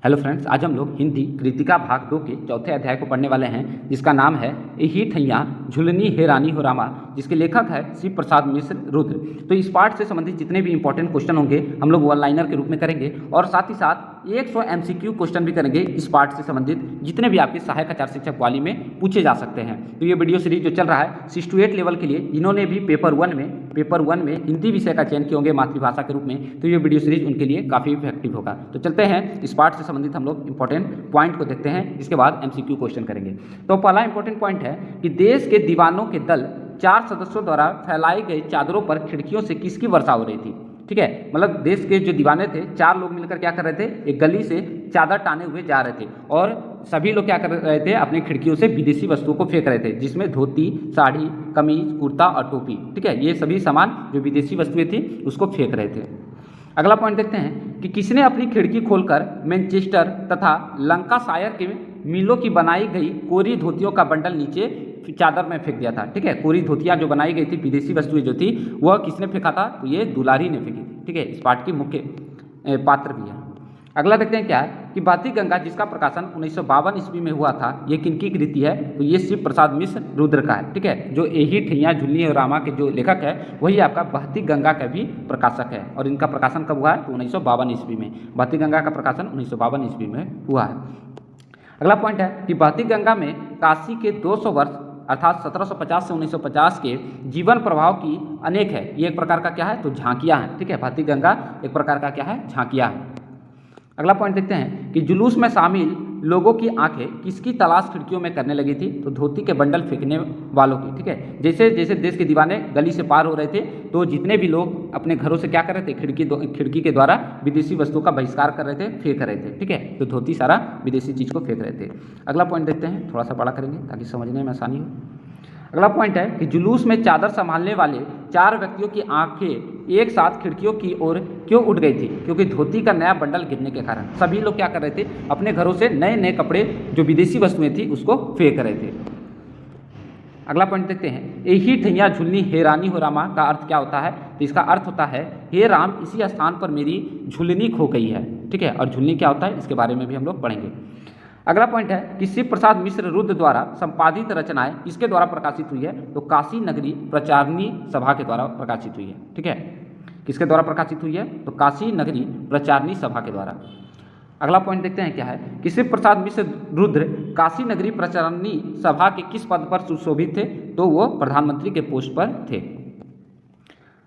Hello friends, आज हम लोग हिंदी कृतिका भाग 2 के चौथे अध्याय को पढ़ने वाले हैं, जिसका नाम है एही ठैया झुलनी हे रानी हो रामा, जिसके लेखक है शिव प्रसाद मिश्र रुद्र। तो इस पाठ से संबंधित जितने भी इंपॉर्टेंट क्वेश्चन होंगे हम लोग वन लाइनर के रूप में करेंगे और साथ ही साथ 100 MCQ क्वेश्चन भी करेंगे इस पाठ से संबंधित, जितने भी आपके सहायक आचार शिक्षक वाली में पूछे जा सकते हैं। तो ये वीडियो सीरीज जो चल रहा है 6 to 8 लेवल के लिए, जिन्होंने भी पेपर वन में हिंदी विषय का चयन किए होंगे मातृभाषा के रूप में, तो ये वीडियो सीरीज उनके लिए काफ़ी इफेक्टिव होगा। तो चलते हैं इस पाठ से संबंधित हम लोग इंपॉर्टेंट पॉइंट को देखते हैं, इसके बाद MCQ क्वेश्चन करेंगे। तो पहला इंपॉर्टेंट पॉइंट है कि देश के दीवानों के दल 4 सदस्यों द्वारा फैलाई गई चादरों पर खिड़कियों से किसकी वर्षा हो रही थी। ठीक है, मतलब देश के जो दीवाने थे 4 लोग मिलकर क्या कर रहे थे, एक गली से चादर टाने हुए जा रहे थे और सभी लोग क्या कर रहे थे, अपनी खिड़कियों से विदेशी वस्तुओं को फेंक रहे थे, जिसमें धोती, साड़ी, कमीज, कुर्ता और टोपी। ठीक है, ये सभी सामान जो विदेशी वस्तुएं थी उसको फेंक रहे थे। अगला पॉइंट देखते हैं कि किसने अपनी खिड़की खोलकर मैनचेस्टर तथा लंकाशायर के मिलों की बनाई गई कोरी धोतियों का बंडल नीचे चादर में फेंक दिया था। ठीक है, कोरी धोतियाँ जो बनाई गई थी, विदेशी वस्तुएं जो थी, वह किसने फेंका था, तो ये दुलारी ने फेंकी थी। ठीक है, इस पाठ की मुख्य पात्र भी है। अगला देखते हैं क्या है कि भाती गंगा, जिसका प्रकाशन 1952 ईस्वी में हुआ था, ये किनकी कृति है, तो ये शिव प्रसाद मिश्र रुद्र का है। ठीक है, जो एही ठैया झुलनी और रामा के जो लेखक है वही आपका भाती गंगा का भी प्रकाशक है और इनका प्रकाशन कब हुआ है, तो 1952 ईस्वी में। भाती गंगा का प्रकाशन 1952 ईस्वी में हुआ है। अगला पॉइंट है कि भाती गंगा में काशी के 200 वर्ष अर्थात 1750 से 1950 के जीवन प्रभाव की अनेक है। ये एक प्रकार का क्या है, तो झांकियाँ हैं। ठीक है, भाती गंगा एक प्रकार का क्या है, झांकियाँ है। अगला पॉइंट देखते हैं कि जुलूस में शामिल लोगों की आंखें किसकी तलाश खिड़कियों में करने लगी थी, तो धोती के बंडल फेंकने वालों की। ठीक है, जैसे जैसे देश के दीवाने गली से पार हो रहे थे तो जितने भी लोग अपने घरों से क्या कर रहे थे, खिड़की के द्वारा विदेशी वस्तुओं का बहिष्कार कर रहे थे, फेंक रहे थे। ठीक है, तो धोती सारा विदेशी चीज़ को फेंक रहे थे। अगला पॉइंट देखते हैं, थोड़ा सा बड़ा करेंगे ताकि समझने में आसानी हो। अगला पॉइंट है कि जुलूस में चादर संभालने वाले 4 व्यक्तियों की आंखें एक साथ खिड़कियों की ओर क्यों उठ गई थी, क्योंकि धोती का नया बंडल गिरने के कारण सभी लोग क्या कर रहे थे, अपने घरों से नए नए कपड़े जो विदेशी वस्तुएं थी उसको फेंक रहे थे। अगला पॉइंट देखते हैं, एही ठैया झुलनी हे रानी हो रामा का अर्थ क्या होता है, तो इसका अर्थ होता है हे राम, इसी स्थान पर मेरी झुलनी खो गई है। ठीक है, और झुलनी क्या होता है इसके बारे में भी हम लोग पढ़ेंगे। अगला पॉइंट है कि शिव प्रसाद मिश्र रुद्र द्वारा संपादित रचनाएं किसके द्वारा प्रकाशित हुई है, तो काशी नगरी प्रचारणी सभा के द्वारा प्रकाशित हुई है। ठीक है, किसके द्वारा प्रकाशित हुई है, तो काशी नगरी प्रचारणी सभा के द्वारा। अगला पॉइंट देखते हैं क्या है कि शिव प्रसाद मिश्र रुद्र काशी नगरी प्रचारणी सभा के किस पद पर सुशोभित थे, तो वो प्रधानमंत्री के पोस्ट पर थे।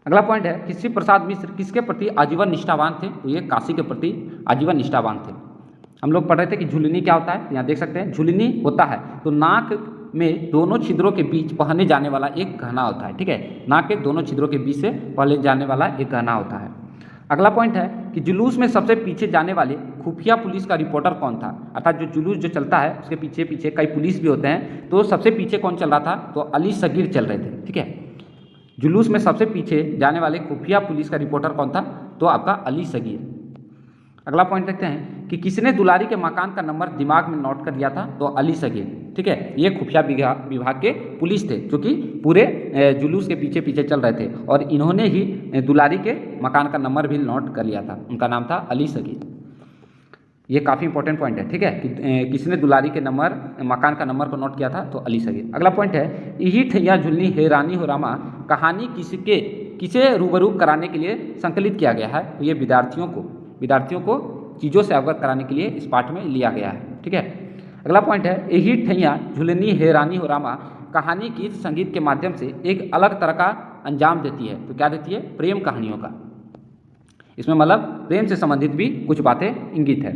अगला पॉइंट है कि शिव प्रसाद मिश्र किसके प्रति आजीवन निष्ठावान थे, तो ये काशी के प्रति आजीवन निष्ठावान थे। हम लोग पढ़ रहे थे कि झुलनी क्या होता है, यहाँ देख सकते हैं झुलनी होता है तो नाक में दोनों छिद्रों के बीच पहने जाने वाला एक गहना होता है। ठीक है, नाक के दोनों छिद्रों के बीच से पहने जाने वाला एक गहना होता है। अगला पॉइंट है कि जुलूस में सबसे पीछे जाने वाले खुफिया पुलिस का रिपोर्टर कौन था, अर्थात जो जुलूस जो चलता है उसके पीछे पीछे कई पुलिस भी होते हैं, तो सबसे पीछे कौन चल रहा था, तो अली सगीर चल रहे थे। ठीक है, जुलूस में सबसे पीछे जाने वाले खुफिया पुलिस का रिपोर्टर कौन था, तो आपका अली सगीर। अगला पॉइंट देखते हैं कि किसने दुलारी के मकान का नंबर दिमाग में नोट कर लिया था, तो अली सगीर। ठीक है, ये खुफिया विभाग के पुलिस थे जो कि पूरे जुलूस के पीछे पीछे चल रहे थे और इन्होंने ही दुलारी के मकान का नंबर भी नोट कर लिया था। उनका नाम था अली सगीर। ये काफ़ी इंपॉर्टेंट पॉइंट है। ठीक है, कि किसने दुलारी के मकान का नंबर को नोट किया था, तो अली सगीर। अगला पॉइंट है, यही ठैया झुलनी हे रानी हो रामा कहानी किसे रूबरू कराने के लिए संकलित किया गया है, तो ये विद्यार्थियों को चीज़ों से अवगत कराने के लिए इस पाठ में लिया गया है। ठीक है, अगला पॉइंट है, यही ठैया झुलनी हे रानी हो रामा कहानी गीत संगीत के माध्यम से एक अलग तरह का अंजाम देती है, तो क्या देती है, प्रेम कहानियों का। इसमें मतलब प्रेम से संबंधित भी कुछ बातें इंगित है।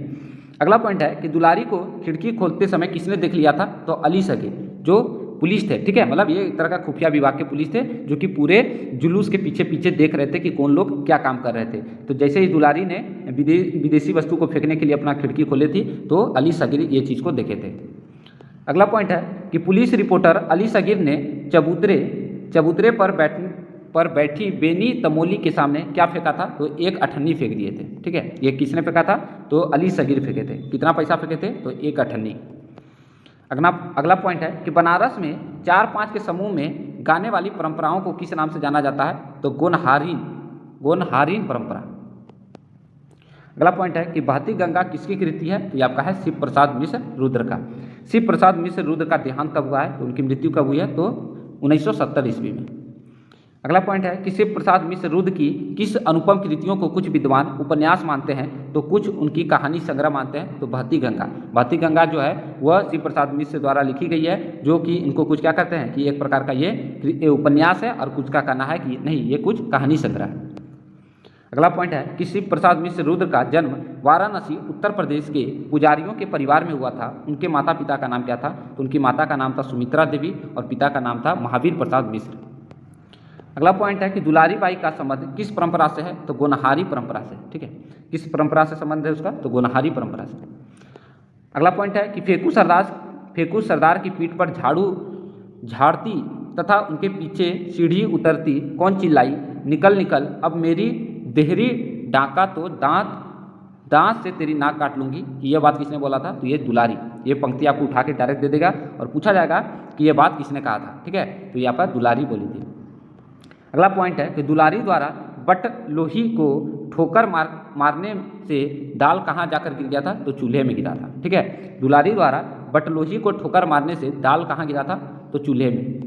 अगला पॉइंट है कि दुलारी को खिड़की खोलते समय किसने देख लिया था, तो अली सगीर जो पुलिस थे। ठीक है, मतलब ये एक तरह का खुफिया विभाग के पुलिस थे जो कि पूरे जुलूस के पीछे पीछे देख रहे थे कि कौन लोग क्या काम कर रहे थे। तो जैसे ही दुलारी ने विदेशी वस्तु को फेंकने के लिए अपना खिड़की खोली थी तो अली सगीर ये चीज़ को देखे थे। अगला पॉइंट है कि पुलिस रिपोर्टर अली सगीर ने चबूतरे पर बैठी बेनी तमोली के सामने क्या फेंका था, तो एक अठन्नी फेंक दिए थे। ठीक है, ये किसने फेंका था, तो अली सगीर फेंके थे। कितना पैसा फेंके थे, तो एक अठन्नी। अगला पॉइंट है कि बनारस में 4-5 के समूह में गाने वाली परंपराओं को किस नाम से जाना जाता है, तो गोनहारीन परंपरा। अगला पॉइंट है कि बहती गंगा किसकी कृति है, तो ये आपका है शिव प्रसाद मिश्र रुद्र का। शिव प्रसाद मिश्र रुद्र का देहांत कब हुआ है, तो उनकी मृत्यु कब हुई है, तो 1970 ईस्वी में। अगला पॉइंट है कि शिव प्रसाद मिश्र रुद्र की किस अनुपम कृतियों को कुछ विद्वान उपन्यास मानते हैं, तो कुछ उनकी कहानी संग्रह मानते हैं, तो बहती गंगा। बहती गंगा जो है वह शिव प्रसाद मिश्र द्वारा लिखी गई है, जो कि इनको कुछ क्या कहते हैं कि एक प्रकार का ये उपन्यास है, और कुछ का कहना है कि नहीं ये कुछ कहानी संग्रह है। अगला पॉइंट है कि शिव प्रसाद मिश्र रुद्र का जन्म वाराणसी उत्तर प्रदेश के पुजारियों के परिवार में हुआ था। उनके माता पिता का नाम क्या था, तो उनकी माता का नाम था सुमित्रा देवी और पिता का नाम था महावीर प्रसाद मिश्र। अगला पॉइंट है कि दुलारी बाई का संबंध किस परंपरा से है, तो गोनहारी परंपरा से। ठीक है, किस परंपरा से संबंध है उसका, तो गोनहारी परंपरा से। अगला पॉइंट है कि फेकू सरदार की पीठ पर झाड़ू झाड़ती तथा उनके पीछे सीढ़ी उतरती, कौन चिल्लाई, निकल निकल अब मेरी देहरी डाका तो दांत से तेरी नाक काट लूंगी। ये बात किसने बोला था, तो ये दुलारी। ये पंक्ति आपको उठा के डायरेक्ट दे देगा और पूछा जाएगा कि ये बात किसने कहा था। ठीक है, तो यहाँ पर दुलारी बोली थी। अगला पॉइंट है कि दुलारी द्वारा बटलोही को ठोकर मारने से दाल कहाँ जाकर गिर गया था, तो चूल्हे में गिरा था। ठीक है, दुलारी द्वारा बटलोही को ठोकर मारने से दाल कहाँ गिरा था, तो चूल्हे में।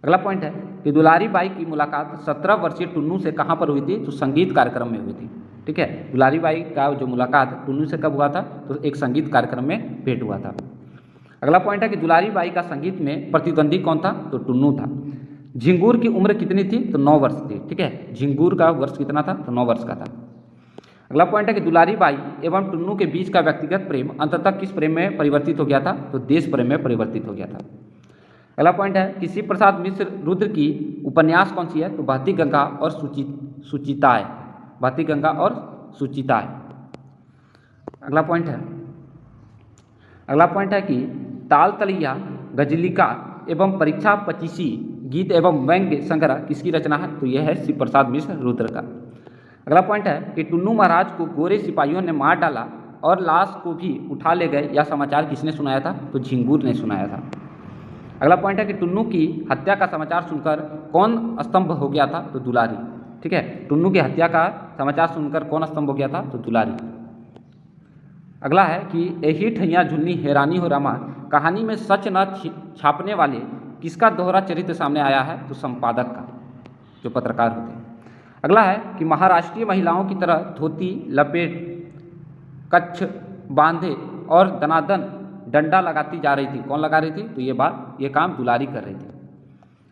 अगला पॉइंट है कि दुलारी बाई की मुलाकात 17 वर्षीय टुन्नू से कहाँ पर हुई थी, तो संगीत कार्यक्रम में हुई थी। ठीक है, दुलारी बाई का जो मुलाकात टुन्नू से कब हुआ था, तो एक संगीत कार्यक्रम में भेंट हुआ था। अगला पॉइंट है कि दुलारी बाई का संगीत में प्रतिद्वंदी कौन था, तो टुन्नू था। झिंगुर की उम्र कितनी थी, तो 9 वर्ष थी। ठीक है, झिंगुर का वर्ष कितना था, तो 9 वर्ष का था। अगला पॉइंट है कि दुलारी बाई एवं टुन्नू के बीच का व्यक्तिगत प्रेम अंततः किस प्रेम में परिवर्तित हो गया था, तो देश प्रेम में परिवर्तित हो गया था। अगला पॉइंट है कि शिव प्रसाद मिश्र रुद्र की उपन्यास कौन सी है, तो बहती गंगा और सुचिताएं। बहती गंगा और सुचिताएं। अगला पॉइंट है कि ताल तलैया, गजलिका एवं परीक्षा पचीसी गीत एवं व्यंग्य संग्रह किसकी रचना है, तो यह है शिव प्रसाद मिश्र रुद्र का। अगला पॉइंट है कि टुन्नू महाराज को गोरे सिपाहियों ने मार डाला और लाश को भी उठा ले गए, यह समाचार किसने सुनाया था, तो झिंगुर ने सुनाया था। अगला पॉइंट है कि टुन्नू की हत्या का समाचार सुनकर कौन स्तंभ हो गया था, तो दुलारी। ठीक है, टुन्नू की हत्या का समाचार सुनकर कौन स्तंभ हो गया था, तो दुलारी। अगला है कि एही ठैया झुन्नी हैरानी हो रामा कहानी में सच न छापने वाले किसका दोहरा चरित्र सामने आया है, तो संपादक का, जो पत्रकार होते हैं। अगला है कि महाराष्ट्रीय महिलाओं की तरह धोती लपेट कच्छ बांधे और दनादन डंडा लगाती जा रही थी, कौन लगा रही थी, तो ये काम दुलारी कर रही थी।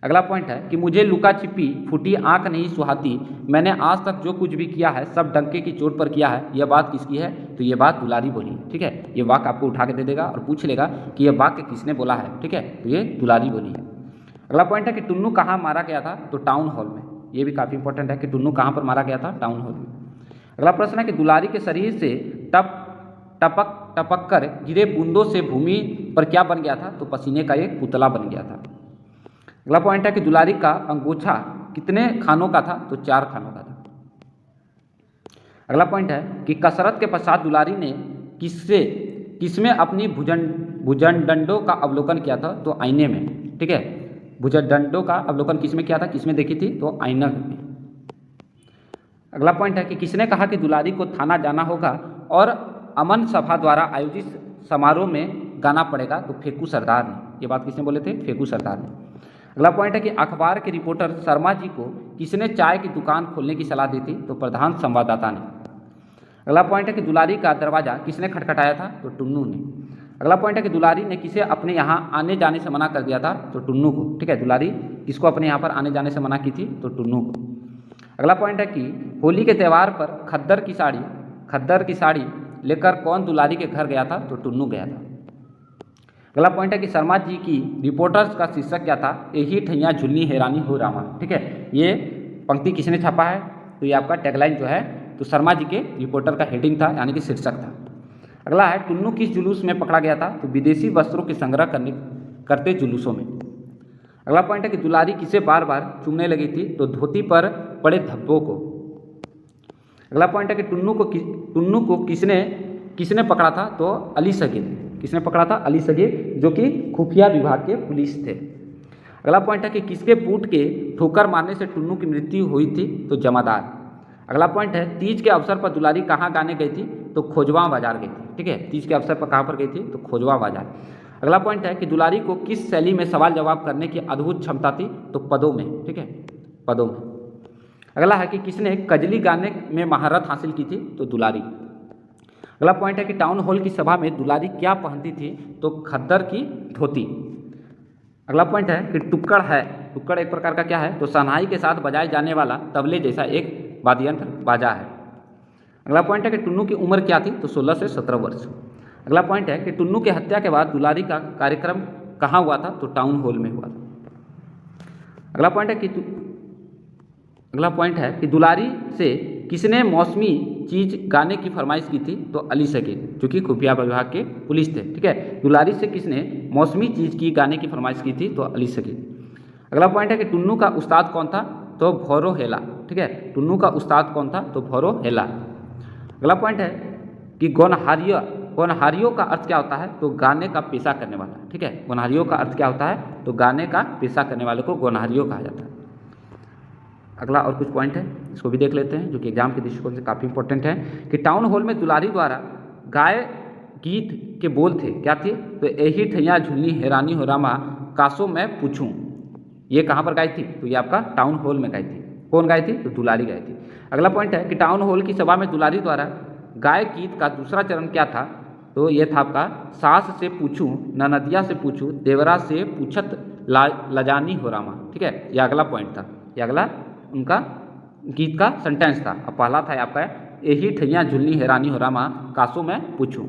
अगला पॉइंट है कि मुझे लुका छिपी फूटी आंख नहीं सुहाती, मैंने आज तक जो कुछ भी किया है सब डंके की चोट पर किया है, यह बात किसकी है, तो ये बात दुलारी बोली है। ठीक है, ये वाक्य आपको उठा के दे देगा और पूछ लेगा कि यह वाक्य किसने बोला है। ठीक है, तो ये दुलारी बोली है। अगला पॉइंट है कि टुन्नू कहाँ मारा गया था, तो टाउन हॉल में। ये भी काफ़ी इंपॉर्टेंट है कि टुन्नू कहाँ पर मारा गया था, टाउन हॉल में। अगला प्रश्न है कि दुलारी के शरीर से टपक कर गिरे बूंदों से भूमि पर क्या बन गया था, तो पसीने का एक पुतला बन गया था। अगला पॉइंट है कि दुलारी का अंगोछा कितने खानों का था, तो 4 खानों का था। अगला पॉइंट है कि कसरत के पश्चात दुलारी ने किसमें अपनी भुजंडों का अवलोकन किया था, तो आईने में। ठीक है, भुजंडों का अवलोकन किसमें किया था, किसमें देखी थी, तो आईना में। अगला पॉइंट है कि किसने कहा कि दुलारी को थाना जाना होगा और अमन सभा द्वारा आयोजित समारोह में गाना पड़ेगा, तो फेकू सरदार ने। ये बात किसने बोले थे, फेकू सरदार ने। अगला पॉइंट है कि अखबार के रिपोर्टर शर्मा जी को किसने चाय की दुकान खोलने की सलाह दी थी, तो प्रधान संवाददाता ने। अगला पॉइंट है कि दुलारी का दरवाजा किसने खटखटाया था, तो टुन्नू ने। अगला पॉइंट है कि दुलारी ने किसे अपने यहाँ आने जाने से मना कर दिया था, तो टुन्नू को। ठीक है, दुलारी किसको अपने यहाँ पर आने जाने से मना की थी, तो टुन्नू को। अगला पॉइंट है कि होली के त्यौहार पर खद्दर की साड़ी लेकर कौन दुलारी के घर गया था, तो टुन्नू गया था। अगला पॉइंट है कि शर्मा जी की रिपोर्टर्स का शीर्षक क्या था, एही ठैया झुल्ली हैरानी हो रामा। ठीक है, ये पंक्ति किसने छापा है, तो ये आपका टैगलाइन जो है तो शर्मा जी के रिपोर्टर का हेडिंग था, यानी कि शीर्षक था। अगला है टुन्नू किस जुलूस में पकड़ा गया था, तो विदेशी वस्त्रों के संग्रह करते जुलूसों में। अगला पॉइंट है कि दुलारी किसे बार बार चूमने लगी थी, तो धोती पर पड़े धब्बों को। अगला पॉइंट है कि टुन्नू को किसने पकड़ा था, तो अली सगीर। किसने पकड़ा था, अली सगीर, जो कि खुफिया विभाग के पुलिस थे। अगला पॉइंट है कि किसके पूट के ठोकर मारने से टुन्नू की मृत्यु हुई थी, तो जमादार। अगला पॉइंट है तीज के अवसर पर दुलारी कहाँ गाने गई थी, तो खोजवा बाजार गई थी। ठीक है, तीज के अवसर पर कहाँ पर गई थी, तो खोजवा बाजार। अगला पॉइंट है कि दुलारी को किस शैली में सवाल जवाब करने की अद्भुत क्षमता थी, तो पदों में। ठीक है, पदों में। अगला है कि किसने कजली गाने में महारत हासिल की थी, तो दुलारी। अगला पॉइंट है कि टाउन हॉल की सभा में दुलारी क्या पहनती थी, तो खद्दर की धोती। अगला पॉइंट है कि टुक्कड़ है, टुक्कड़ एक प्रकार का क्या है, तो शहनाई के साथ बजाए जाने वाला तबले जैसा एक वाद्य यंत्र बाजा है। अगला पॉइंट है कि टुन्नू की उम्र क्या थी, तो 16 से 17 वर्ष। अगला पॉइंट है कि टुन्नू की हत्या के बाद दुलारी का कार्यक्रम कहाँ हुआ था, तो टाउन हॉल में हुआ था। अगला पॉइंट है कि दुलारी से किसने मौसमी चीज गाने की फरमाइश की थी, तो अली शकील, जो कि खुफिया विभाग के पुलिस थे। ठीक है, दुलारी से किसने मौसमी चीज की गाने की फरमाइश की थी, तो अली शकील। अगला पॉइंट है कि टुन्नू का उस्ताद कौन था, तो भौरो हेला। ठीक है, टुन्नू का उस्ताद कौन था, तो भौरो हेला। अगला पॉइंट है कि गौनहारियों का अर्थ क्या होता है, तो गाने का पेशा करने वाला। ठीक है, गौनहारियों का अर्थ क्या होता है, तो गाने का पेशा करने वाले को गौनहारियों कहा जाता है। अगला और कुछ पॉइंट है, इसको भी देख लेते हैं, जो कि एग्जाम के दृष्टिकोण से काफ़ी इंपॉर्टेंट है कि टाउन हॉल में दुलारी द्वारा गाय गीत के बोल थे, क्या थे, तो यही ठैया झुल्ली हैरानी हो रामा कासो मैं पूछूं। ये कहाँ पर गाई थी, तो ये आपका टाउन हॉल में गाई थी। कौन गाई थी, तो दुलारी गाई थी। अगला पॉइंट है कि टाउन हॉल की सभा में दुलारी द्वारा गाय गीत का दूसरा चरण क्या था, तो ये था आपका सास से पूछूं, ननदिया से पूछूं, देवरा से पूछत लजानी हो रामा। ठीक है, यह अगला पॉइंट था, यह अगला उनका गीत का सेंटेंस था। अब पहला था आपका यही ठैया झुल्ली हैरानी हो रामा कासो मैं पूछूं।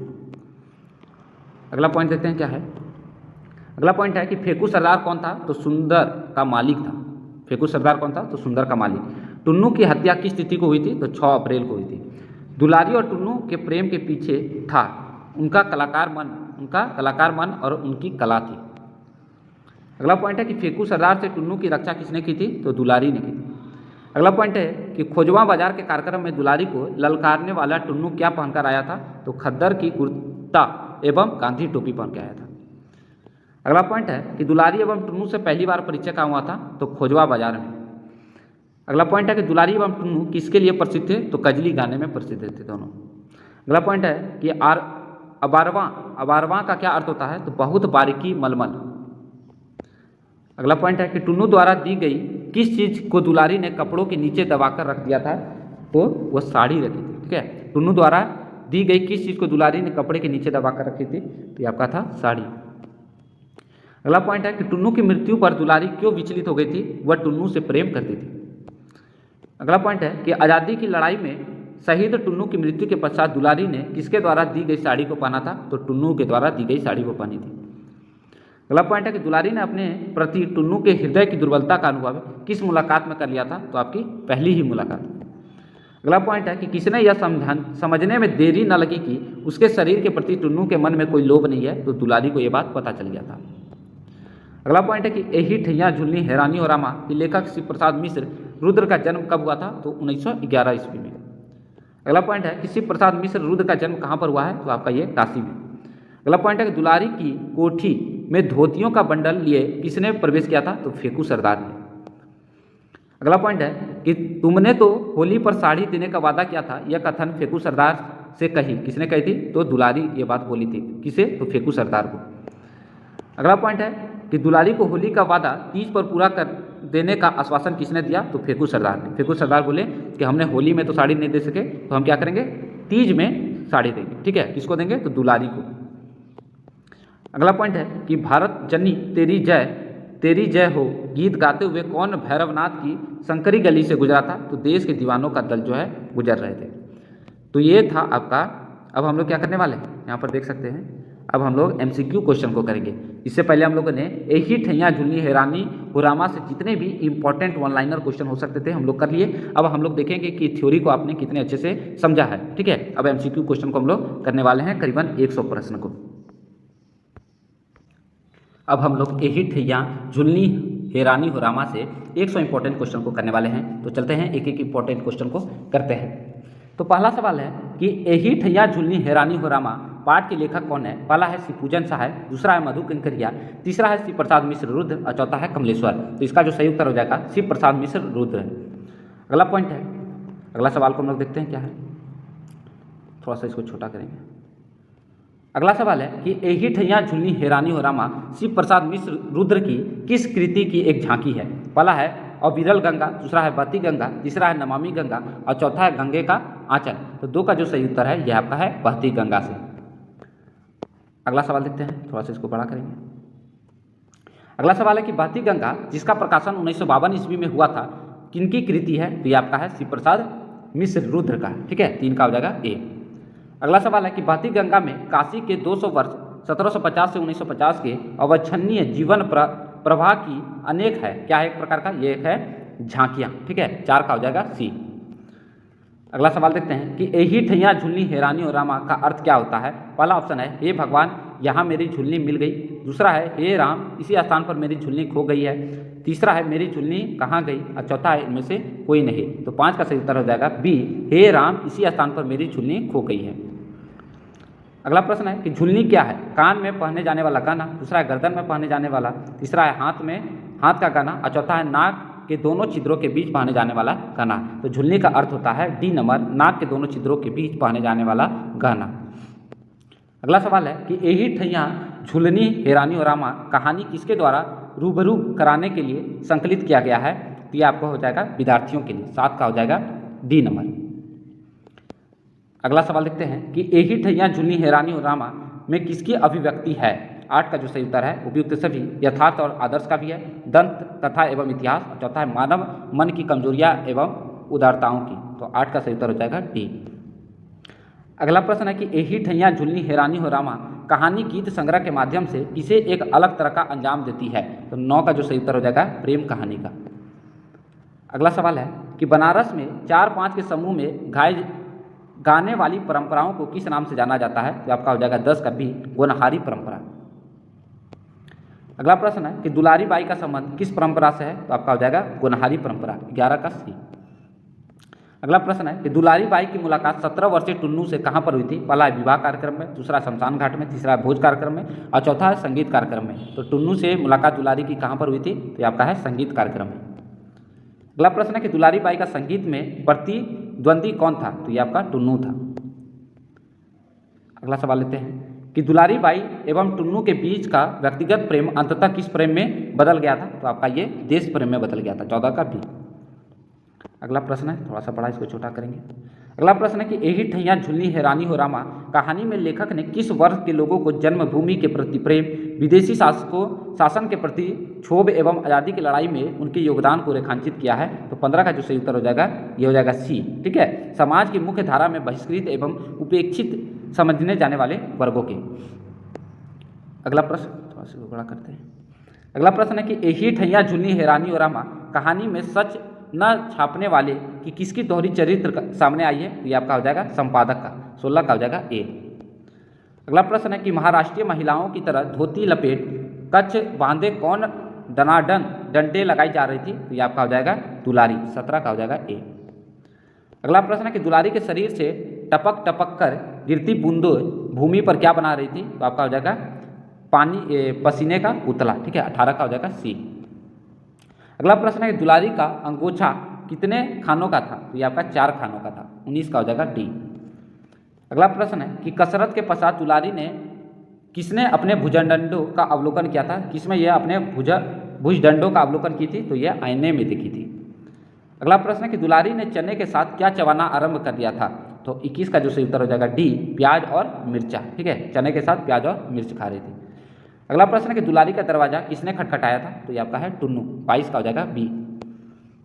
अगला पॉइंट देखते हैं क्या है। अगला पॉइंट है कि फेकू सरदार कौन था, तो सुंदर का मालिक था। फेकू सरदार कौन था, तो सुंदर का मालिक। टुन्नू की हत्या किस तिथि को हुई थी, तो 6 अप्रैल को हुई थी। दुलारी और टुन्नू के प्रेम के पीछे था उनका कलाकार मन और उनकी कला थी। अगला पॉइंट है कि फेकू सरदार से टुन्नू की रक्षा किसने की थी, तो दुलारी ने की थी। अगला पॉइंट है कि खोजवा बाजार के कार्यक्रम में दुलारी को ललकारने वाला टुन्नू क्या पहनकर आया था, तो खद्दर की कुर्ता एवं गांधी टोपी पहन के आया था। अगला पॉइंट है कि दुलारी एवं टुन्नू से पहली बार परिचय कहाँ हुआ था, तो खोजवा बाजार में। अगला पॉइंट है कि दुलारी एवं टुन्नू किसके लिए प्रसिद्ध थे, तो कजली गाने में प्रसिद्ध थे दोनों। अगला पॉइंट है कि अबारवा का क्या अर्थ होता है, तो बहुत बारीकी मलमल। अगला पॉइंट है कि टुन्नू द्वारा दी गई किस चीज़ को दुलारी ने कपड़ों के नीचे दबाकर रख दिया था, तो वो साड़ी रखी थी। ठीक है, टुन्नू द्वारा दी गई किस चीज़ को दुलारी ने कपड़े के नीचे दबाकर रखी थी, तो ये आपका था साड़ी। अगला पॉइंट है कि टुन्नू की मृत्यु पर दुलारी क्यों विचलित हो गई थी, वह टुन्नू से प्रेम करती थी। अगला पॉइंट है कि आज़ादी की लड़ाई में शहीद टुन्नू की मृत्यु के पश्चात दुलारी ने किसके द्वारा दी गई साड़ी को पहना था, तो टुन्नू के द्वारा दी गई साड़ी को पहनी थी। अगला पॉइंट है कि दुलारी ने अपने प्रति टुन्नू के हृदय की दुर्बलता का अनुभव किस मुलाकात में कर लिया था, तो आपकी पहली ही मुलाकात। अगला पॉइंट है कि किसने यह समझने में देरी न लगी कि उसके शरीर के प्रति टुन्नू के मन में कोई लोभ नहीं है, तो दुलारी को यह बात पता चल गया था। अगला पॉइंट है कि यही ठैया झुल्ली हैरानी और रामा के लेखक शिव प्रसाद मिश्र रुद्र का जन्म कब हुआ था, तो 1911 ईस्वी में। अगला पॉइंट है कि शिव प्रसाद मिश्र रुद्र का जन्म कहाँ पर हुआ है, तो आपका ये काशी में। अगला पॉइंट है कि दुलारी की कोठी में धोतियों का बंडल लिए किसने प्रवेश किया था, तो फेकू सरदार ने। अगला पॉइंट है कि तुमने तो होली पर साड़ी देने का वादा किया था, यह कथन फेकू सरदार से किसने कही थी, तो दुलारी ये बात बोली थी। किसे, तो फेकू सरदार को। अगला पॉइंट है कि दुलारी को होली का वादा तीज पर पूरा कर देने का आश्वासन किसने दिया, तो फेकू सरदार ने। फेकू सरदार बोले कि हमने होली में तो साड़ी नहीं दे सके, तो हम क्या करेंगे, तीज में साड़ी देंगे। ठीक है, किसको देंगे, तो दुलारी को। अगला पॉइंट है कि भारत जननी तेरी जय हो गीत गाते हुए कौन भैरवनाथ की संकरी गली से गुजरा था, तो देश के दीवानों का दल जो है गुजर रहे थे। तो ये था आपका। अब हम लोग क्या करने वाले हैं, यहाँ पर देख सकते हैं। अब हम लोग MCQ क्वेश्चन को करेंगे। इससे पहले हम लोगों ने यही ठैया झुल्ली हैरानी हुरामा से जितने भी इंपॉर्टेंट वन लाइनर क्वेश्चन हो सकते थे हम लोग कर लिए। अब हम लोग देखेंगे कि थ्योरी को आपने कितने अच्छे से समझा है। ठीक है, अब MCQ क्वेश्चन को हम लोग करने वाले हैं, करीबन 100 प्रश्न को। अब हम लोग यही ठैया झुल्ली हैरानी हुरामा से 100 इंपॉर्टेंट क्वेश्चन को करने वाले हैं। तो चलते हैं एक एक इंपॉर्टेंट क्वेश्चन को करते हैं। तो पहला सवाल है कि यही ठैया झुल्ली हैरानी हुरामा पाठ के लेखक कौन है। पहला है श्री पूजन साहब, दूसरा है मधु कंकरिया, तीसरा है शिव प्रसाद मिश्र रुद्र और चौथा है कमलेश्वर। तो इसका जो सही उत्तर हो जाएगा शिव प्रसाद मिश्र रुद्र। अगला अगला सवाल को हम लोग देखते हैं क्या है, थोड़ा सा इसको छोटा करेंगे। अगला सवाल है कि एही ठैया झुलनी हेरानी हो रामा शिव प्रसाद मिश्र रुद्र की किस कृति की एक झांकी है? पहला है अविरल गंगा, दूसरा है बहती गंगा, तीसरा है नमामि गंगा और चौथा है गंगे का आंचल। तो दो का जो सही उत्तर है यह आपका है बहती गंगा से। अगला सवाल देखते हैं, थोड़ा सा इसको बड़ा करेंगे। अगला सवाल है कि बहती गंगा जिसका प्रकाशन 1952 ईस्वी में हुआ था किनकी कृति है? तो ये आपका है शिव प्रसाद मिश्र रुद्र का, ठीक है, 3 का हो जाएगा ए। अगला सवाल है कि बहती गंगा में काशी के 200 वर्ष 1750 से 1950 के अविच्छिन्न जीवन प्रवाह की अनेक है, क्या है एक प्रकार का, ये एक है झांकियाँ, ठीक है, 4 का हो जाएगा सी। अगला सवाल देखते हैं कि एही ठैया झुलनी हेरानी और रामा का अर्थ क्या होता है? पहला ऑप्शन है हे भगवान यहाँ मेरी झुलनी मिल गई, दूसरा है हे राम इसी स्थान पर मेरी झुलनी खो गई है, तीसरा है मेरी झुलनी कहाँ गई और चौथा है इनमें से कोई नहीं। तो 5 का सही उत्तर हो जाएगा बी, हे राम इसी स्थान पर मेरी झुलनी खो गई है। अगला प्रश्न है कि झुलनी क्या है? कान में पहने जाने वाला गाना, दूसरा है गर्दन में पहने जाने वाला, तीसरा है हाथ का गाना और चौथा है नाक के दोनों छिद्रों के बीच पहने जाने वाला गाना। तो झुलनी का अर्थ होता है डी नंबर, नाक के दोनों छिद्रों के बीच पहने जाने वाला गाना। अगला सवाल है कि एही ठैया झुलनी हेरानी और रामा कहानी किसके द्वारा रूबरू कराने के लिए संकलित किया गया है? तो ये आपको हो जाएगा विद्यार्थियों के लिए, 7 का हो जाएगा डी नंबर। अगला सवाल देखते हैं कि एही ठैया झुलनी हेरानी और रामा में किसकी अभिव्यक्ति है? 8 का जो सही उत्तर है उपयुक्त सभी यथार्थ और आदर्श का भी है, दंत कथा एवं इतिहास और चौथा है मानव मन की कमजोरियां एवं उदारताओं की। तो 8 का सही उत्तर हो जाएगा डी। अगला प्रश्न है कि एही ठैया झुलनी हेरानी हो रामा कहानी गीत संग्रह के माध्यम से किसे एक अलग तरह का अंजाम देती है? तो 9 का जो सही उत्तर हो जाएगा प्रेम कहानी का। अगला सवाल है कि बनारस में 4-5 के समूह में गाने वाली परंपराओं को किस नाम से जाना जाता है? तो आपका हो जाएगा 10 का बी, गोनहारी परंपरा। अगला प्रश्न है कि दुलारी बाई का संबंध किस परंपरा से है? तो आपका हो जाएगा गोनहारी परंपरा, 11 का सी। अगला प्रश्न है कि दुलारी बाई की मुलाकात 17 वर्षीय टुन्नू से कहाँ पर हुई थी? पहला है विवाह कार्यक्रम में, दूसरा शमशान घाट में, तीसरा है भोज कार्यक्रम में और चौथा है संगीत कार्यक्रम में। तो टुन्नू से मुलाकात दुलारी की कहाँ पर हुई थी? तो आपका है संगीत कार्यक्रम में। अगला प्रश्न है कि दुलारी बाई का संगीत में प्रतिद्वंदी कौन था? तो ये आपका टुन्नू था। अगला सवाल लेते हैं कि दुलारी बाई एवं टुन्नू के बीच का व्यक्तिगत प्रेम अंततः किस प्रेम में बदल गया था? तो आपका ये देश प्रेम में बदल गया था, 14 का बी। अगला प्रश्न है, थोड़ा सा बड़ा इसको छोटा करेंगे। अगला प्रश्न है कि एही ठैया झुलनी हेरानी हो रामा कहानी में लेखक ने किस वर्ग के लोगों को जन्मभूमि के प्रति प्रेम, विदेशी शासन के प्रति क्षोभ एवं आज़ादी की लड़ाई में उनके योगदान को रेखांकित किया है? तो 15 का जो सही उत्तर हो जाएगा ये हो जाएगा सी, ठीक है, समाज की मुख्य धारा में बहिष्कृत एवं उपेक्षित समझने जाने वाले वर्गों के। अगला प्रश्न थोड़ा सा बड़ा करते हैं। अगला प्रश्न है कि एही ठैया झुलनी हेरानी और रामा कहानी में सच न छापने वाले की किसकी दोहरी चरित्र सामने आई है? तो ये आपका हो जाएगा संपादक का, 16 का हो जाएगा ए। अगला प्रश्न है कि महाराष्ट्रीय महिलाओं की तरह धोती लपेट कच्छ बांधे कौन दनादन डंडे लगाई जा रही थी? तो ये आपका हो जाएगा दुलारी, 17 का हो जाएगा ए। अगला प्रश्न है कि दुलारी के शरीर से टपक टपक कर गिरती बूंदों भूमि पर क्या बना रही थी? तो आपका हो जाएगा पसीने का पुतला, ठीक है, 18 का हो जाएगा सी। अगला प्रश्न है कि दुलारी का अंगोछा कितने खानों का था? तो ये आपका 4 खानों का था, 19 का हो जाएगा डी। अगला प्रश्न है कि कसरत के पश्चात दुलारी ने किसने अपने भुजदंडों का अवलोकन किया था? किसमें यह अपने भुजदंडों का अवलोकन की थी? तो यह आईने में दिखी थी। अगला प्रश्न है कि दुलारी ने चने के साथ क्या चबाना आरंभ कर दिया था? तो 21 का जो सही उत्तर हो जाएगा डी, प्याज और मिर्चा, ठीक है, चने के साथ प्याज और मिर्च खा रही थी। अगला प्रश्न है कि दुलारी का दरवाजा किसने खटखटाया था? तो ये आपका है टुन्नू, 22 का हो जाएगा बी।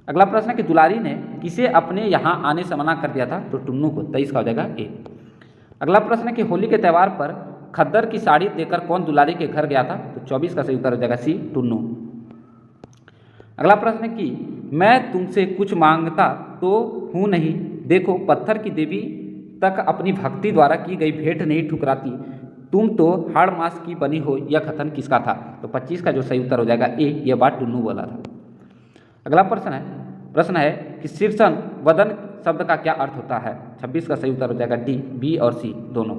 अगला प्रश्न है कि दुलारी ने किसे अपने यहाँ आने से मना कर दिया था? तो टुन्नू को, 23 का हो जाएगा ए। अगला प्रश्न है कि होली के त्यौहार पर खद्दर की साड़ी देकर कौन दुलारी के घर गया था? तो 24 का सही उत्तर हो जाएगा सी, टुन्नू। अगला प्रश्न है कि मैं तुमसे कुछ मांगता तो हूँ नहीं, देखो पत्थर की देवी तक अपनी भक्ति द्वारा की गई भेंट नहीं ठुकराती, तुम तो हाड़ मास की बनी हो, यह कथन किसका था? तो 25 का जो सही उत्तर हो जाएगा ए, यह बात टुन्नू बोला था। अगला प्रश्न है कि शीर्षण वदन शब्द का क्या अर्थ होता है? 26 का सही उत्तर हो जाएगा डी, बी और सी दोनों।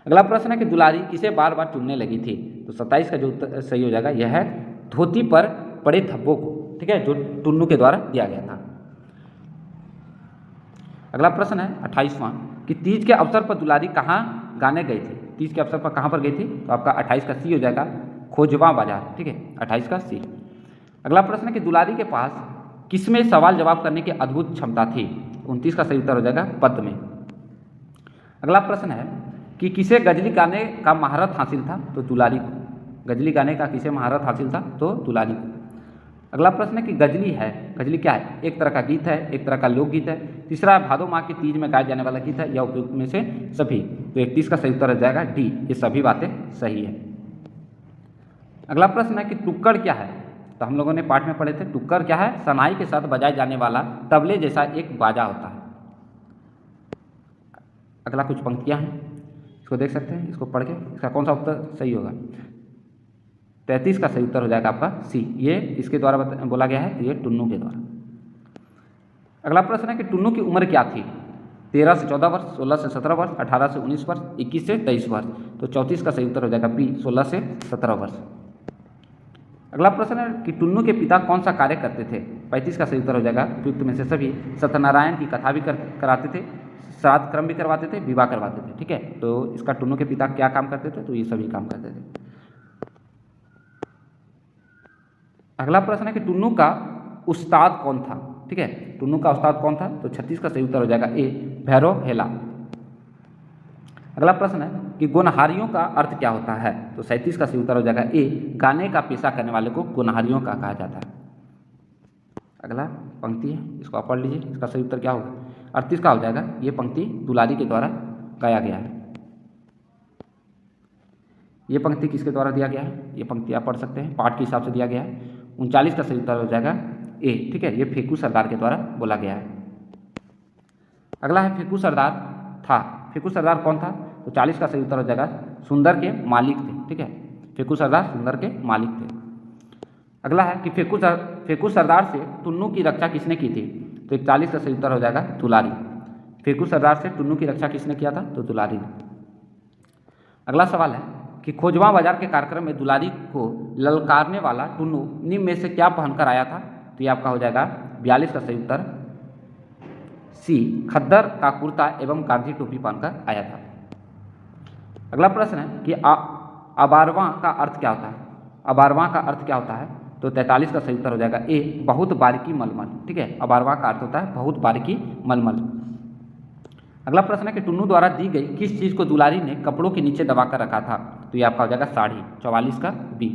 अगला प्रश्न है कि दुलारी किसे बार बार चुनने लगी थी? तो 27 का जो उत्तर सही हो जाएगा यह है धोती पर पड़े धब्बों को, ठीक है, जो टुन्नू के द्वारा दिया गया था। अगला प्रश्न है 28वां कि तीज के अवसर पर दुलारी कहाँ गाने गए थे। तीज के अवसर पर कहाँ पर गई थी, तो आपका 28 का सी हो जाएगा खोजवा बाजार, ठीक है, 28 का सी। अगला प्रश्न है कि दुलारी के पास किसमें सवाल जवाब करने की अद्भुत क्षमता थी, 29 का सही उत्तर हो जाएगा पद्य में। अगला प्रश्न है कि किसे गजली गाने का महारत हासिल था, तो दुलारी को। गजली गाने का किसे महारत हासिल था, तो दुलारी को। अगला प्रश्न है कि गजली है, गजली क्या है, एक तरह का गीत है, एक तरह का लोकगीत है। तीसरा भादो माह की तीज में गाया जाने वाला गीत है, या उपयुक्त में से सभी, तो 31 का सही उत्तर हो जाएगा डी, ये सभी बातें सही है। अगला प्रश्न है कि टुक्कड़ क्या है, तो हम लोगों ने पाठ में पढ़े थे, टुक्कड़ क्या है, सनाई के साथ बजाए जाने वाला तबले जैसा एक बाजा होता है। अगला कुछ पंक्तियां हैं, इसको देख सकते हैं, इसको पढ़ के इसका कौन सा उत्तर सही होगा। 33 का सही उत्तर हो जाएगा आपका सी, ये इसके द्वारा बोला गया है, तो ये टुन्नू के द्वारा। अगला प्रश्न है कि टुन्नू की उम्र क्या थी, 13 से 14 वर्ष, 16 से 17 वर्ष, 18 से 19 वर्ष, 21 से 23 वर्ष, तो 34 का सही उत्तर हो जाएगा बी, 16 से 17 वर्ष। अगला प्रश्न है कि टुन्नू के पिता कौन सा कार्य करते थे, 35 का सही उत्तर हो जाएगा उपयुक्त में से सभी। सत्यनारायण की कथा भी कराते थे, श्राद्ध क्रम भी करवाते थे, विवाह करवाते थे, ठीक है, तो इसका टुन्नू के पिता क्या काम करते थे, तो ये सभी काम करते थे। अगला प्रश्न है कि टुन्नू का उस्ताद कौन था, ठीक है, टुन्नू का उस्ताद कौन था, तो 36 का सही उत्तर हो जाएगा ए, भैरव हेला। अगला प्रश्न है कि गोनहारियों का अर्थ क्या होता है, तो 37 का सही उत्तर हो जाएगा ए, गाने का पेशा करने वाले को गोनहारियों का कहा जाता है। अगला पंक्ति है, इसको आप पढ़ लीजिए, इसका सही उत्तर क्या होगा, 38 का हो जाएगा, ये पंक्ति दुलारी के द्वारा गाया गया है। ये पंक्ति किसके द्वारा दिया गया है, ये पंक्ति आप पढ़ सकते हैं, पाठ के हिसाब से दिया गया है। 39 का सही उत्तर हो जाएगा ए, ठीक है, ये फेकू सरदार के द्वारा बोला गया है। अगला है फेकू सरदार था, फेकू सरदार कौन था, तो 40 का सही उत्तर हो जाएगा सुंदर के मालिक थे, ठीक है, फेकू सरदार सुंदर के मालिक थे। अगला है कि फेकू सरदार से टुन्नू की रक्षा किसने की थी, तो 41 का सही उत्तर हो जाएगा दुलारी। फेकू सरदार से टुन्नू की रक्षा किसने किया था, तो दुलारी ने। अगला सवाल है कि खोजवा बाजार के कार्यक्रम में दुलारी को ललकारने वाला टुन्नू निम्न में से क्या पहनकर आया था, तो ये आपका हो जाएगा 42 का सही उत्तर सी, खद्दर का कुर्ता एवं गांधी टोपी पहनकर आया था। अगला प्रश्न है कि अबारवा का अर्थ क्या होता है, अबारवा का अर्थ क्या होता है, तो 43 का सही उत्तर हो जाएगा ए, बहुत बारीकी मलमल, ठीक है, अबारवा का अर्थ होता है बहुत बारीकी मलमल। अगला प्रश्न है कि टुन्नू द्वारा दी गई किस चीज़ को दुलारी ने कपड़ों के नीचे दबा कर रखा था, तो ये आपका हो जाएगा साड़ी, 44 का बी।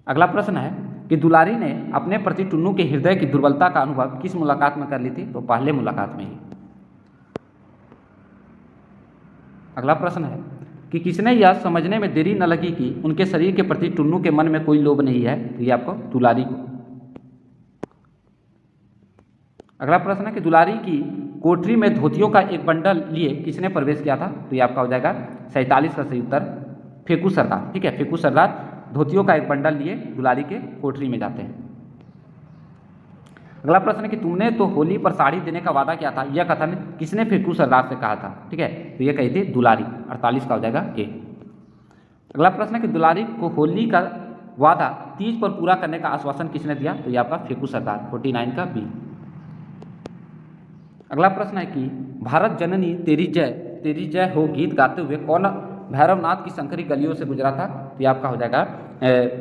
अगला प्रश्न है कि दुलारी ने अपने प्रति टुन्नू के हृदय की दुर्बलता का अनुभव किस मुलाकात में कर ली थी, तो पहले मुलाकात में ही। अगला प्रश्न है कि किसने यह समझने में देरी न लगी कि उनके शरीर के प्रति टुन्नू के मन में कोई लोभ नहीं है, तो ये आपको दुलारी को। अगला प्रश्न है कि दुलारी की कोठरी में धोतियों का एक बंडल लिए किसने प्रवेश किया था, तो ये आपका हो जाएगा 47 का सही उत्तर फेकू सरदार, ठीक है, फेकू सरदार धोतियों का एक बंडल लिए दुलारी के कोठरी में जाते हैं। अगला प्रश्न है कि तुमने तो होली पर साड़ी देने का वादा किया था, यह कथन किसने फेकू सरदार से कहा था, ठीक है, तो ये कही थी दुलारी, 48 का हो जाएगा ए। अगला प्रश्न है कि दुलारी को होली का वादा तीज पर पूरा करने का आश्वासन किसने दिया, तो ये आपका फेकू सरदार, 49 का बी। अगला प्रश्न है कि भारत जननी तेरी जय हो गीत गाते हुए कौन भैरवनाथ की शंकरी गलियों से गुजरा था, तो ये आपका हो जाएगा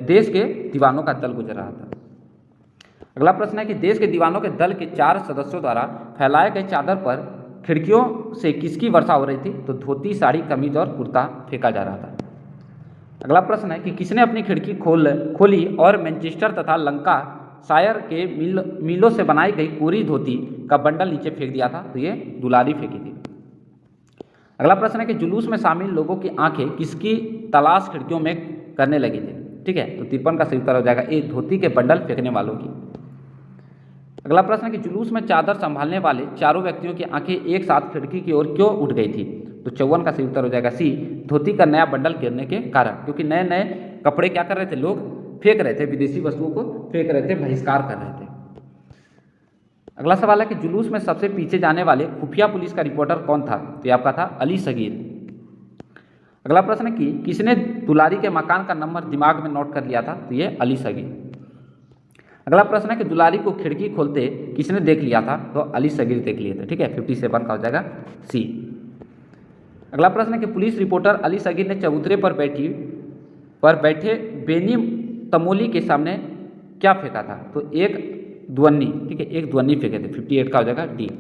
देश के दीवानों का दल गुजर रहा था। अगला प्रश्न है कि देश के दीवानों के दल के 4 सदस्यों द्वारा फैलाए गए चादर पर खिड़कियों से किसकी वर्षा हो रही थी, तो धोती, साड़ी, कमीज और कुर्ता फेंका जा रहा था। अगला प्रश्न है कि किसने अपनी खिड़की खोली और मैनचेस्टर तथा लंका शायर के मिलों से बनाई गई कोरी धोती का बंडल नीचे फेंक दिया था, तो ये दुलारी फेंकी थी। अगला प्रश्न है कि जुलूस में शामिल लोगों की आंखें किसकी तलाश खिड़कियों में करने लगी थी, ठीक है, तो 53 का सही उत्तर हो जाएगा ए, धोती के बंडल फेंकने वालों की। अगला प्रश्न है कि जुलूस में चादर संभालने वाले चारों व्यक्तियों की आंखें एक साथ खिड़की की ओर क्यों उठ गई थी, तो 54 का सही उत्तर हो जाएगा सी, धोती का नया बंडल गिरने के कारण, क्योंकि नए नए कपड़े क्या कर रहे थे, लोग फेंक रहे थे, विदेशी वस्तुओं को फेंक रहे थे, बहिष्कार कर रहे थे। अगला सवाल है कि जुलूस में सबसे पीछे जाने वाले खुफिया पुलिस का रिपोर्टर कौन था, तो ये आपका था अली सगीर। अगला प्रश्न है कि किसने दुलारी के मकान का नंबर दिमाग में नोट कर लिया था, तो ये अली सगीर। अगला प्रश्न है कि दुलारी को खिड़की खोलते किसने देख लिया था? तो अली सगीर देख लिए थे। ठीक है, 57 का हो जाएगा सी। अगला प्रश्न है कि पुलिस रिपोर्टर अली सगीर ने चबूतरे पर बैठे बेनी तमोली के सामने क्या फेंका था? तो एक ध्वनि। ठीक है, एक ध्वनि फेंके थे। 58 का हो जाएगा डी।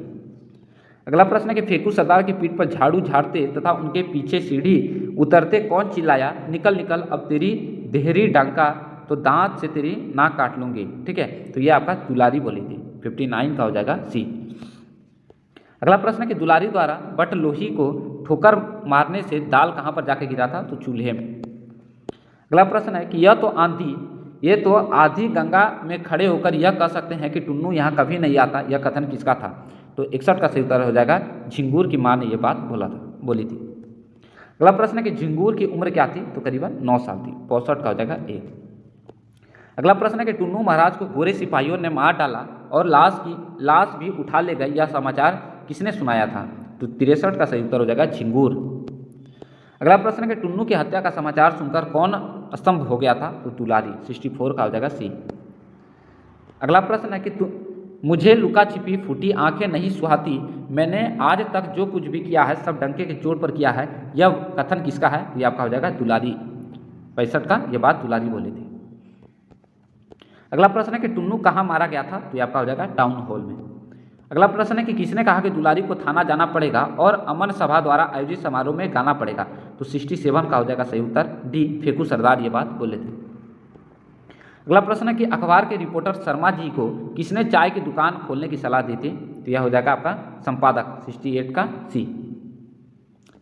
अगला प्रश्न है कि फेकू सरदार की पीठ पर झाड़ू झाड़ते तथा उनके पीछे सीढ़ी उतरते कौन चिल्लाया, निकल निकल अब तेरी देहरी डंका तो दांत से तेरी नाक काट लूंगी? ठीक है, तो ये आपका दुलारी बोली थी। 59 का हो जाएगा सी। अगला प्रश्न है कि दुलारी द्वारा बट लोही को ठोकर मारने से दाल कहाँ पर जाके गिरा था? तो चूल्हे में। अगला प्रश्न है कि ये तो आधी गंगा में खड़े होकर यह कह सकते हैं कि टुन्नू यहाँ कभी नहीं आता, यह कथन किसका था? तो 61 का सही उत्तर हो जाएगा झिंगूर की माँ ने यह बात बोली थी। अगला प्रश्न है कि झिंगूर की उम्र क्या थी? तो करीबन 9 साल थी। 65 का हो जाएगा ए। अगला प्रश्न है कि टुन्नू महाराज को गोरे सिपाहियों ने मार डाला और लाश भी उठा ले गई, यह समाचार किसने सुनाया था? तो 63 का सही उत्तर हो जाएगा झिंगूर। अगला प्रश्न है कि टुन्नू की हत्या का समाचार सुनकर कौन स्तंभ हो गया था? तो दुलारी। 64 का हो जाएगा सी। अगला प्रश्न है कि मुझे लुका छिपी फूटी आंखें नहीं सुहाती, मैंने आज तक जो कुछ भी किया है सब डंके के चोट पर किया है, यह कथन किसका है? तो ये आपका हो जाएगा दुलारी। 65 का ये बात दुलारी बोली थी। अगला प्रश्न है कि टुन्नू कहाँ मारा गया था? तो ये आपका हो जाएगा टाउन हॉल में। अगला प्रश्न है कि किसने कहा कि दुलारी को थाना जाना पड़ेगा और अमन सभा द्वारा आयोजित समारोह में गाना पड़ेगा? तो 67 का हो जाएगा सही उत्तर डी। फेकू सरदार ये बात बोले थे। अगला प्रश्न है कि अखबार के रिपोर्टर शर्मा जी को किसने चाय की दुकान खोलने की सलाह दी थी? तो यह हो जाएगा आपका संपादक। 68 का सी।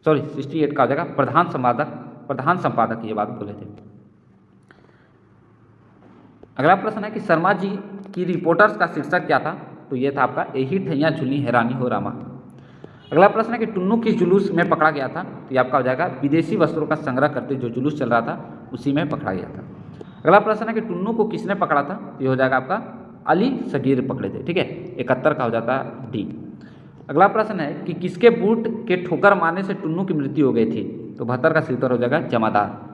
68 का हो जाएगा प्रधान संपादक ये बात बोले थे। अगला प्रश्न है कि शर्मा जी की रिपोर्टर्स का शीर्षक क्या था? तो ये था आपका एही ठैया झुलनी हैरानी हो रामा। अगला प्रश्न है कि टुन्नू किस जुलूस में पकड़ा गया था? तो ये आपका हो जाएगा विदेशी वस्त्रों का संग्रह करते जो जुलूस चल रहा था उसी में पकड़ा गया था। अगला प्रश्न है कि टुन्नू को किसने पकड़ा था? तो ये हो जाएगा आपका अली सगीर पकड़े थे। ठीक है, 71 का हो जाता है डी। अगला प्रश्न है कि किसके बूट के ठोकर मारने से टुन्नू की मृत्यु हो गई थी? तो 72 का सही उत्तर हो जाएगा जमादार।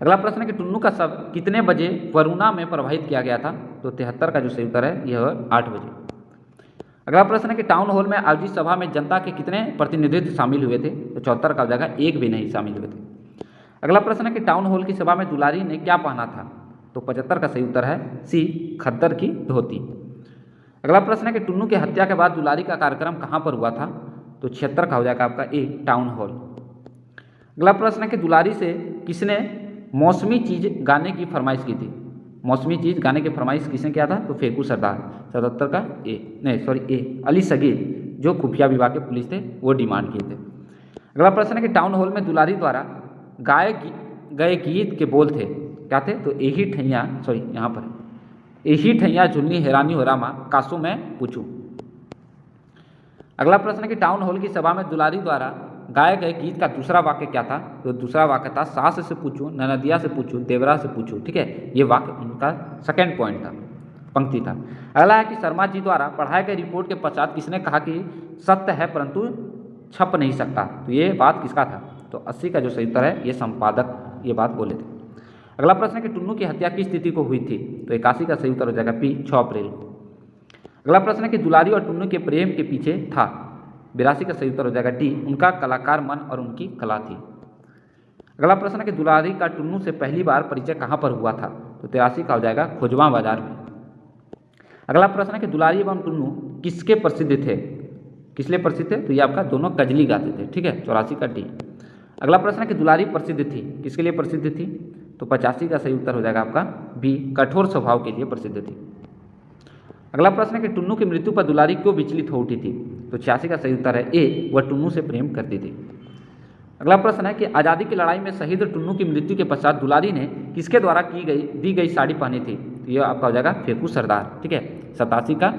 अगला प्रश्न है कि टुन्नू का शव कितने बजे वरुणा में प्रवाहित किया गया था? तो 73 का जो सही उत्तर है यह 8 बजे। अगला प्रश्न है कि टाउन हॉल में आयोजित सभा में जनता के कितने प्रतिनिधित्व शामिल हुए थे? तो 74 का हो जाएगा एक भी नहीं शामिल हुए थे। अगला प्रश्न है कि टाउन हॉल की सभा में दुलारी ने क्या पहना था? तो 75 का सही उत्तर है सी, खद्दर की धोती। अगला प्रश्न है कि टुन्नू की हत्या के बाद दुलारी का कार्यक्रम कहाँ पर हुआ था? तो 76 का हो जाएगा आपका ए, टाउन हॉल। अगला प्रश्न है कि दुलारी से किसने मौसमी चीज गाने की फरमाइश की थी? मौसमी चीज गाने की फरमाइश किसने किया था? तो फेकू सरदार। 77 का ए, अली सगीर जो खुफिया विभाग के पुलिस थे वो डिमांड किए थे। अगला प्रश्न है कि टाउन हॉल में दुलारी द्वारा गाए गए गीत के बोल थे क्या थे? तो एही ठैया झुलनी हैरानी हो रामा कासू में पूछूं। अगला प्रश्न है कि टाउन हॉल की सभा में दुलारी द्वारा गाए गए गीत का दूसरा वाक्य क्या था? तो दूसरा वाक्य था सास से पूछूं, ननदिया से पूछूं, देवरा से पूछूं। ठीक है, ये वाक्य उनका सेकेंड पॉइंट था, पंक्ति था। अगला है कि शर्मा जी द्वारा पढ़ाए गए रिपोर्ट के पश्चात किसने कहा कि सत्य है परंतु छप नहीं सकता? तो ये बात किसका था? तो 80 का जो सही उत्तर है ये संपादक ये बात बोले थे। अगला प्रश्न है कि टुन्नू की हत्या किस तिथि को हुई थी? तो 81 का सही उत्तर हो जाएगा पी, 6 अप्रैल। अगला प्रश्न है कि दुलारी और टुन्नू के प्रेम के पीछे था? 82 का सही उत्तर हो जाएगा डी, उनका कलाकार मन और उनकी कला थी। अगला प्रश्न है कि दुलारी का टुन्नू से पहली बार परिचय कहाँ पर हुआ था? तो 83 का हो जाएगा खोजवा बाजार में। अगला प्रश्न है कि दुलारी एवं टुन्नू किसके प्रसिद्ध थे? किस लिए प्रसिद्ध थे? तो ये आपका दोनों कजली गाते थे। ठीक है, 84 का डी। अगला प्रश्न है कि दुलारी प्रसिद्ध थी, किसके लिए प्रसिद्ध थी? तो 85 का सही उत्तर हो जाएगा आपका बी, कठोर स्वभाव के लिए प्रसिद्ध थी। अगला प्रश्न है कि टुन्नू की मृत्यु पर दुलारी क्यों विचलित हो उठी थी? तो 86 का सही उत्तर है ए, वह टुन्नू से प्रेम करती थी। अगला प्रश्न है कि आज़ादी की लड़ाई में शहीद टुन्नू की मृत्यु के पश्चात दुलारी ने किसके द्वारा दी गई साड़ी पहनी थी? तो यह आपका हो जाएगा फेकू सरदार। ठीक है, 87 का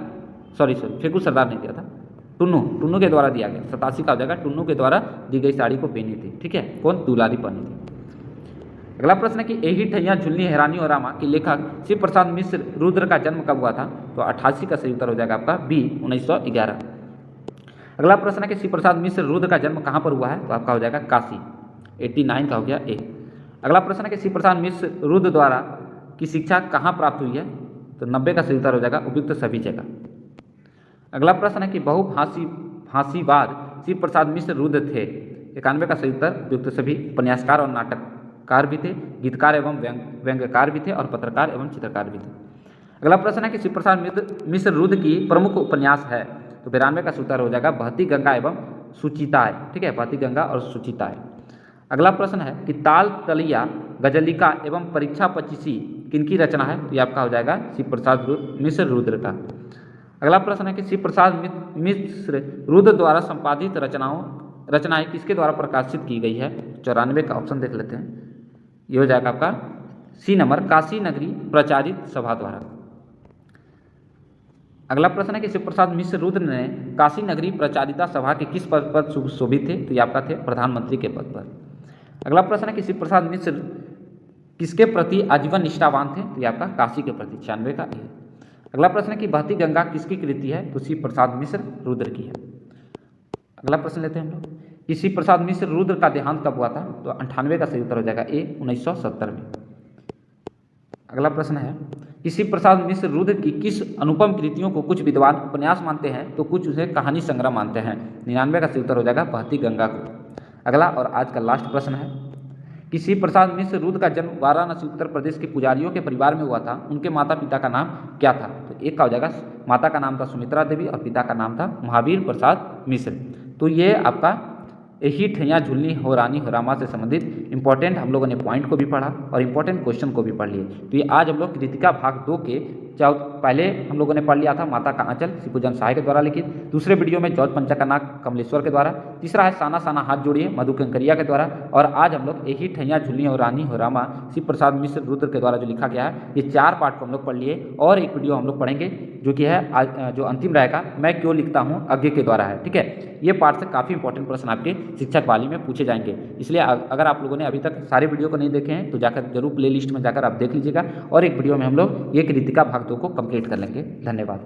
फेकू सरदार ने दिया था, टुन्नू के द्वारा दिया गया। 87 का हो जाएगा टुन्नू के द्वारा दी गई साड़ी को पहनी थी। ठीक है, कौन? दुलारी पहनी थी। अगला प्रश्न है कि एही ठैया झुलनी हैरानी और रामा के लेखक शिव प्रसाद मिश्र रुद्र का जन्म कब हुआ था? तो 88 का सही उत्तर हो जाएगा आपका बी, 1911। अगला प्रश्न है कि शिव प्रसाद मिश्र रुद्र का जन्म कहाँ पर हुआ है? तो आपका हो जाएगा काशी। 89 का हो गया ए। अगला प्रश्न है कि शिव प्रसाद मिश्र रुद्र द्वारा की शिक्षा कहाँ प्राप्त हुई है? तो 90 का सही उत्तर हो जाएगा उपयुक्त सभी जगह। अगला प्रश्न है कि फांसीवाद शिव प्रसाद मिश्र रुद्र थे। 91 का सही उत्तर उपयुक्त सभी। उपन्यासकार और नाटककार भी थे, गीतकार एवं व्यंग्यकार भी थे और पत्रकार एवं चित्रकार भी थे। अगला प्रश्न है कि शिव प्रसाद मिश्र रुद्र की प्रमुख उपन्यास है। तो 92 का उत्तर हो जाएगा बहती गंगा एवं सुचिताएं। ठीक है, बहती गंगा और सुचिताएं। अगला प्रश्न है कि ताल तलिया, गजलिका एवं परीक्षा पचीसी किनकी रचना है। तो ये आपका हो जाएगा शिव प्रसाद मिश्र रुद्र का। अगला प्रश्न है कि शिव प्रसाद मिश्र रुद्र द्वारा संपादित रचनाएं किसके द्वारा प्रकाशित की गई है। 94 का ऑप्शन देख लेते हैं, ये हो जाएगा आपका सी नंबर, काशी नगरी प्रचारित सभा द्वारा। अगला प्रश्न है कि शिव प्रसाद मिश्र रुद्र ने काशी नगरी प्रचारिता सभा के किस पद पर सुशोभित थे। तो ये आपका थे प्रधानमंत्री के पद पर। अगला प्रश्न है कि शिव प्रसाद मिश्र किसके प्रति आजीवन निष्ठावान थे। तो ये आपका काशी के प्रति। 96 का है। अगला प्रश्न है कि बहती गंगा किसकी कृति है। तो शिव प्रसाद मिश्र रुद्र की है। अगला प्रश्न लेते हैं हम लोग कि शिव प्रसाद मिश्र रुद्र का देहांत कब हुआ था। तो 98 का सही उत्तर हो जाएगा ए, 1970 में। अगला प्रश्न है कि शिव प्रसाद मिश्र रुद्र की किस अनुपम कृतियों को कुछ विद्वान उपन्यास मानते हैं तो कुछ उसे कहानी संग्रह मानते हैं। 99 का सही उत्तर हो जाएगा बहती गंगा को। अगला और आज का लास्ट प्रश्न है कि शिव प्रसाद मिश्र रुद्र का जन्म वाराणसी उत्तर प्रदेश के पुजारियों के परिवार में हुआ था। उनके माता पिता का नाम क्या था। तो एक का हो जाएगा, माता का नाम था सुमित्रा देवी और पिता का नाम था महावीर प्रसाद मिश्र। तो ये आपका यही ठैया झुलनी हो रानी हो रामा से संबंधित इंपॉर्टेंट हम लोगों ने पॉइंट को भी पढ़ा और इंपॉर्टेंट क्वेश्चन को भी पढ़ लिए। तो ये आज हम लोग कृतिका भाग 2 के पहले हम लोगों ने पढ़ लिया था माता का आंचल शिवपूजन सहाय के द्वारा लिखित, दूसरे वीडियो में जौज पंचा का नाक कमलेश्वर के द्वारा, तीसरा है साना साना हाथ जोड़िए मधु कंकरिया के द्वारा, और आज हम लोग यही ठैया झुलनी हो रानी हो रामा शिव प्रसाद मिश्र रुद्र के द्वारा जो लिखा गया है। ये 4 पार्ट को हम लोग पढ़ लिए और एक वीडियो हम लोग पढ़ेंगे जो कि है जो अंतिम रहेगा मैं क्यों लिखता हूँ आगे के द्वारा है। ठीक है, ये पार्ट से काफ़ी इंपॉर्टेंट प्रश्न आपके शिक्षक वाली में पूछे जाएंगे। इसलिए अगर आप लोगों ने अभी तक सारे वीडियो को नहीं देखे हैं तो जाकर जरूर प्ले लिस्ट में जाकर आप देख लीजिएगा और एक वीडियो में हम लोग ये कृतिका भाग 2 को कंप्लीट कर लेंगे। धन्यवाद।